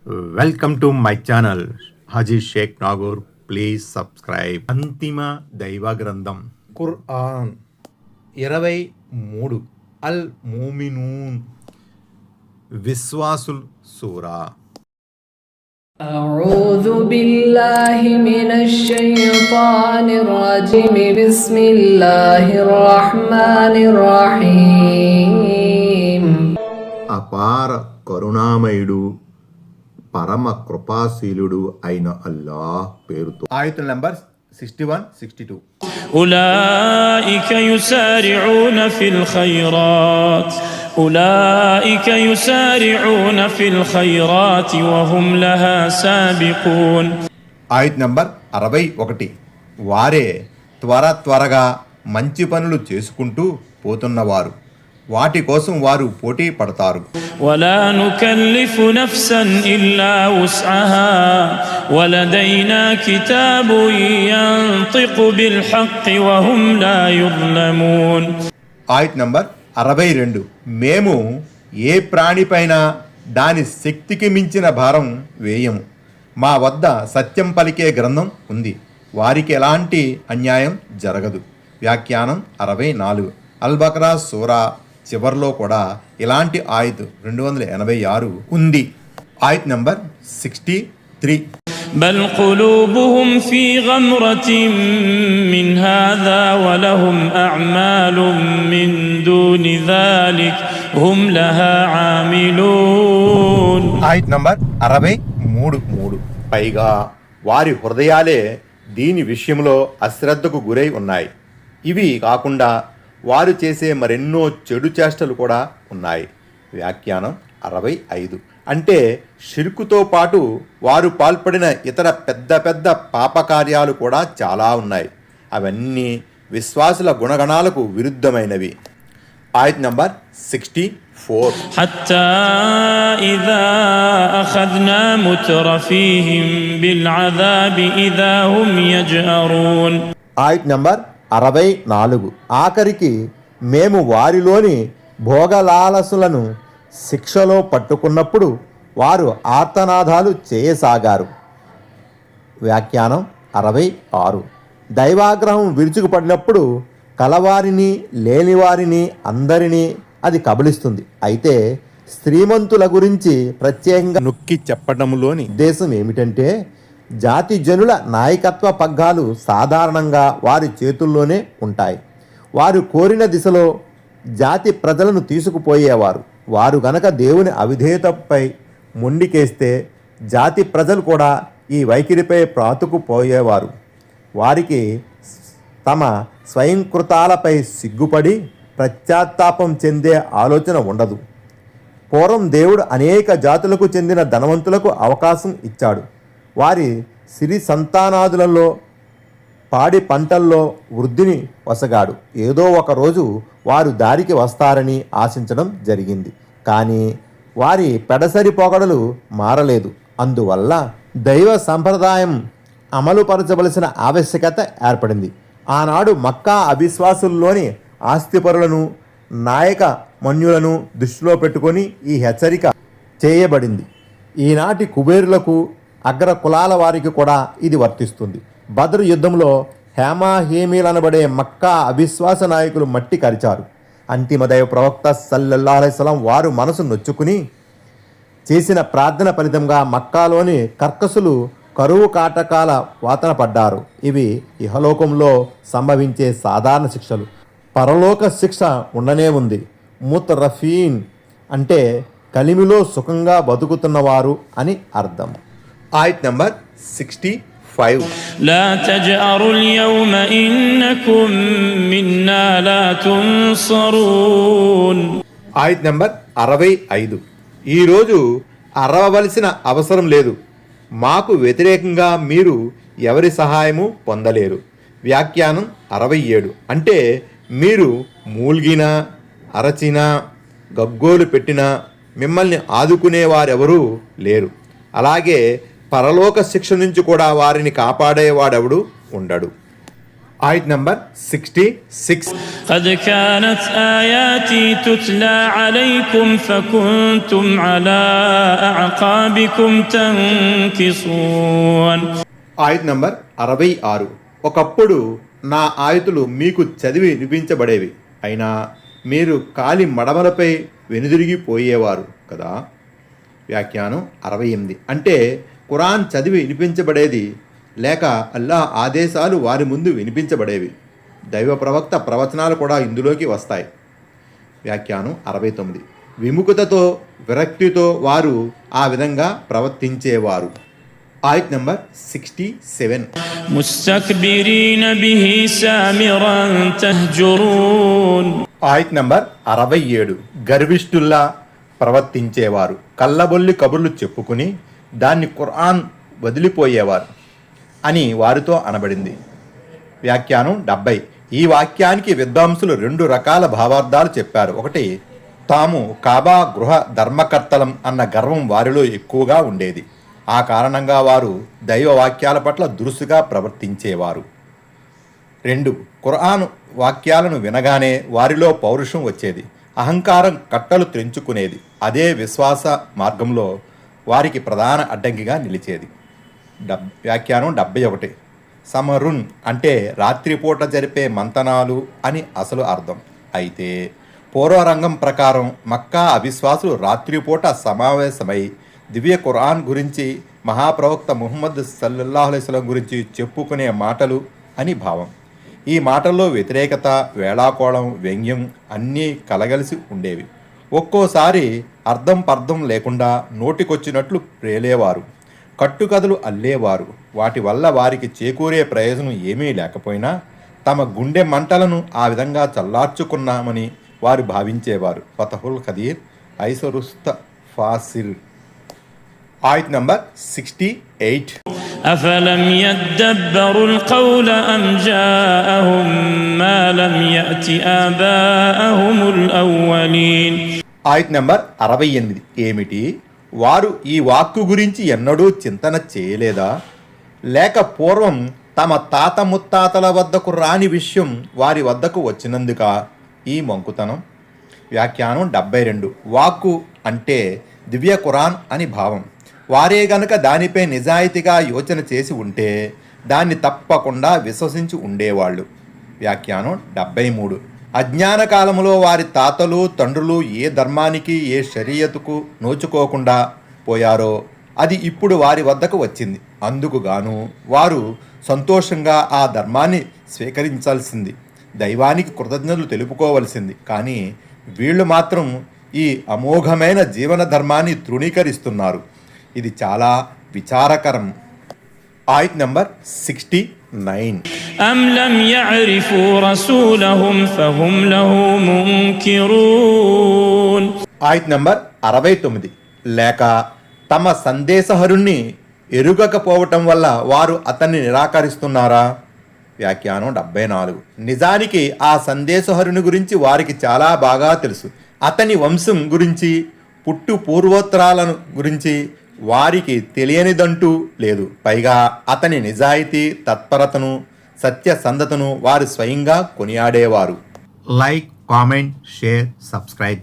Welcome to my channel Haji Shaik Nagoor. Please subscribe. అంతిమ దైవ గ్రంథం ఖురాన్ 23 అల్ మూమినూన్ విశ్వాసుల్ సూరా. أعوذ بالله من الشيطان الرجيم بسم الله الرحمن الرحيم. అపార కరుణామయుడు పరమ కృపాశీలుడు అయిన అల్లాహ్ పేరుతో. ఆయతుల నంబర్ 61-62. أولئك يسارعون في الخيرات أولئك يسارعون في الخيرات وهم لها سابقون. ఆయత్ నంబర్ 61. వారే త్వరగా మంచి పనులు చేసుకుంటూ పోతున్నవారు, వాటి కోసం వారు పోటీ పడతారు. ولا نكلف نفسا إلا وسعها ولدينا كتاب ينطق بالحق وهم لا يظلمون. ఆయత్ నంబర్ 62. మేము ఏ ప్రాణిపైన దాని శక్తికి మించిన భారం వేయము. మా వద్ద సత్యం పలికే గ్రంథం ఉంది, వారికి ఎలాంటి అన్యాయం జరగదు. వ్యాఖ్యానం 64. అల్ బక్రా సూరా చివర్లో కూడా ఇలాంటి ఆయత్ 286 ఉంది. ఆయత్ నంబర్ 63. بل قلوبهم في غمرة من هذا ولهم أعمال من دون ذلك هم لها عاملون. ఆయత్ నంబర్ 63. పైగా వారి హృదయాలే దీని విషయంలో అశ్రద్ధకు గురై ఉన్నాయి. ఇవి కాకుండా వారు చేసే మరెన్నో చెడు చేష్టలు కూడా ఉన్నాయి. వ్యాఖ్యానం 65. అంటే షిర్కుతో పాటు వారు పాల్పడిన ఇతర పెద్ద పాపకార్యాలు కూడా చాలా ఉన్నాయి. అవన్నీ విశ్వాసుల గుణగణాలకు విరుద్ధమైనవి. ఆయత్ నంబర్ 64. حتى إذا أخذنا مترفيهم بالعذاب إذا هم يجأرون. ఆయత్ నంబర్ 64. ఆఖరికి మేము వారిలోని భోగలాలసులను శిక్షలో పట్టుకున్నప్పుడు వారు ఆర్తనాదాలు చేయసాగారు. వ్యాఖ్యానం 66. దైవాగ్రహం విరుచుకుపడినప్పుడు కలవారిని లేనివారిని అందరినీ అది కబళిస్తుంది. అయితే శ్రీమంతుల గురించి ప్రత్యేకంగా నొక్కి చెప్పడంలోని ఉద్దేశం ఏమిటంటే, జాతి జనుల నాయకత్వ పగ్గాలు సాధారణంగా వారి చేతుల్లోనే ఉంటాయి. వారు కోరిన దిశలో జాతి ప్రజలను తీసుకుపోయేవారు. వారు గనక దేవుని అవిధేయతపై మొండికేస్తే జాతి ప్రజలు కూడా ఈ వైఖరిపై ప్రాతుకుపోయేవారు. వారికి తమ స్వయంకృతాలపై సిగ్గుపడి పశ్చాత్తాపం చెందే ఆలోచన ఉండదు. పూర్వం దేవుడు అనేక జాతులకు చెందిన ధనవంతులకు అవకాశం ఇచ్చాడు. వారి సిరి సంతానాదులలో పాడి పంటల్లో వృద్ధిని వసగాడు. ఏదో ఒక రోజు వారు దారికి వస్తారని ఆశించడం జరిగింది. కానీ వారి పెడసరి పొగడలు మారలేదు. అందువల్ల దైవ సంప్రదాయం అమలుపరచవలసిన ఆవశ్యకత ఏర్పడింది. ఆనాడు మక్కా అవిశ్వాసుల్లోని ఆస్తిపరులను నాయక మన్యులను దృష్టిలో పెట్టుకొని ఈ హెచ్చరిక చేయబడింది. ఈనాటి కుబేరులకు అగ్ర కులాల వారికి కూడా ఇది వర్తిస్తుంది. బద్ర్ యుద్ధంలో హేమీలనబడే మక్కా అవిశ్వాస నాయకులు మట్టి కరిచారు. అంతిమ దైవ ప్రవక్త సల్లల్లాహు అలైహి వసల్లం వారు మనసు నొచ్చుకుని చేసిన ప్రార్థన ఫలితంగా మక్కాలోని కర్కసులు కరువు కాటకాల వాతన పడ్డారు. ఇవి ఇహలోకంలో సంభవించే సాధారణ శిక్షలు. పరలోక శిక్ష ఉండనే ఉంది. ముతరఫీన్ అంటే కలిమిలో సుఖంగా బతుకుతున్నవారు అని అర్థం. ఆయత్ నంబర్ 65. لا تجأروا اليوم إنكم منا لا تنصرون. ఆయత్ నంబర్ 65. ఈరోజు అరవవలసిన అవసరం లేదు, మాకు వ్యతిరేకంగా మీరు ఎవరి సహాయము పొందలేరు. వ్యాఖ్యానం 67. అంటే మీరు మూల్గినా అరచినా గగ్గోలు పెట్టినా మిమ్మల్ని ఆదుకునేవారెవరూ లేరు. అలాగే పరలోక శిక్ష నుంచి కూడా వారిని కాపాడేవాడెవడు ఉండడు. ఆయత్ నంబర్ 66. قد كانت آياتي تتلى عليكم فكنتم على أعقابكم تنكصون. ఆయత్ నంబర్ 66. ఒకప్పుడు నా ఆయతులు మీకు చదివి వినిపించబడేవి, అయినా మీరు కాలి మడమలపై వెనుదిరిగిపోయేవారు కదా. వ్యాఖ్యానం 68. అంటే ఖురాన్ చదివి వినిపించబడేది, లేక అల్లాహ్ ఆదేశాలు వారి ముందు వినిపించబడేవి. దైవ ప్రవక్త ప్రవచనాలు కూడా ఇందులోకి వస్తాయి. వ్యాఖ్యానం 69. విముఖతతో విరక్తితో వారు ఆ విధంగా ప్రవర్తించేవారు. ఆయత్ నంబర్ 67. مستكبرين به سامرا تهجرون. ఆయత్ నంబర్ 67. గర్విష్ఠుల్లా ప్రవర్తించేవారు, కళ్ళబొల్లి కబుర్లు చెప్పుకుని దాన్ని ఖురాన్ వదిలిపోయేవారు అని వారితో అనబడింది. వ్యాఖ్యానం 70. ఈ వాక్యానికి విద్వాంసులు 2 రకాల భావార్థాలు చెప్పారు. ఒకటి, తాము కాబా గృహ ధర్మకర్తలం అన్న గర్వం వారిలో ఎక్కువగా ఉండేది. ఆ కారణంగా వారు దైవ వాక్యాల పట్ల దురుసుగా ప్రవర్తించేవారు. 2, ఖురాన్ వాక్యాలను వినగానే వారిలో పౌరుషం వచ్చేది, అహంకారం కట్టలు తెంచుకునేది. అదే విశ్వాస మార్గంలో వారికి ప్రధాన అడ్డంకిగా నిలిచేది. వ్యాఖ్యానం 71. సమరున్ అంటే రాత్రిపూట జరిపే మంతనాలు అని అసలు అర్థం. అయితే పూర్వరంగం ప్రకారం మక్కా అవిశ్వాసులు రాత్రిపూట సమావేశమై దివ్య ఖురాన్ గురించి, మహాప్రవక్త ముహమ్మద్ సల్లల్లాహు అలైహి వసల్లం గురించి చెప్పుకునే మాటలు అని భావం. ఈ మాటల్లో వ్యతిరేకత, వేళాకోళం, వ్యంగ్యం అన్నీ కలగలిసి ఉండేవి. ఒక్కోసారి అర్థం పర్థం లేకుండా నోటికొచ్చినట్లు ప్రేలేవారు, కట్టుకథలు అల్లేవారు. వాటి వల్ల వారికి చేకూరే ప్రయోజనం ఏమీ లేకపోయినా తమ గుండె మంటలను ఆ విధంగా చల్లార్చుకున్నామని వారు భావించేవారు. ఫతహుల్ ఖదీర్, ఐసరుస్త ఫాసిల్. ఆయత్ నంబర్ 68. أفلم يدبروا القول أم جاءهم ما لم يأت آباءهم الأولين. ఆయత్ నంబర్ 68. ఏమిటి, వారు ఈ వాక్కు గురించి ఎన్నడూ చింతన చేయలేదా? లేక పూర్వం తమ తాత ముత్తాతల వద్దకు రాని విషయం వారి వద్దకు వచ్చినందుక ఈ మంకుతనం? వ్యాఖ్యానం 72. వాక్కు అంటే దివ్య ఖురాన్ అని భావం. వారే గనక దానిపై నిజాయితీగా యోచన చేసి ఉంటే దాన్ని తప్పకుండా విశ్వసించి ఉండేవాళ్ళు. వ్యాఖ్యానం 73. అజ్ఞాన కాలంలో వారి తాతలు తండ్రులు ఏ ధర్మానికి, ఏ షరియతుకు నోచుకోకుండా పోయారో అది ఇప్పుడు వారి వద్దకు వచ్చింది. అందుకు గాను వారు సంతోషంగా ఆ ధర్మాన్ని స్వీకరించాల్సింది, దైవానికి కృతజ్ఞతలు తెలుపుకోవలసింది. కానీ వీళ్ళు మాత్రం ఈ అమోఘమైన జీవన ధర్మాన్ని తృణీకరిస్తున్నారు. ఇది చాలా విచారకరం. ఆయత్ నంబర్ 69. أم لم يعرفوا رسولهم فهم له منكرون. ఆయత్ నంబర్ 69. లేక తమ సందేశహరుణ్ణి ఎరుగకపోవటం వల్ల వారు అతన్ని నిరాకరిస్తున్నారా? వ్యాఖ్యానం 74. నిజానికి ఆ సందేశహరుని గురించి వారికి చాలా బాగా తెలుసు. అతని వంశం గురించి, పుట్టు పూర్వోత్తరాలను గురించి వారికి తెలియనిదంటూ లేదు. పైగా అతని నిజాయితీ, తత్పరతను, సత్యసంధతను వారు స్వయంగా కొనియాడేవారు. Like, comment, share, subscribe.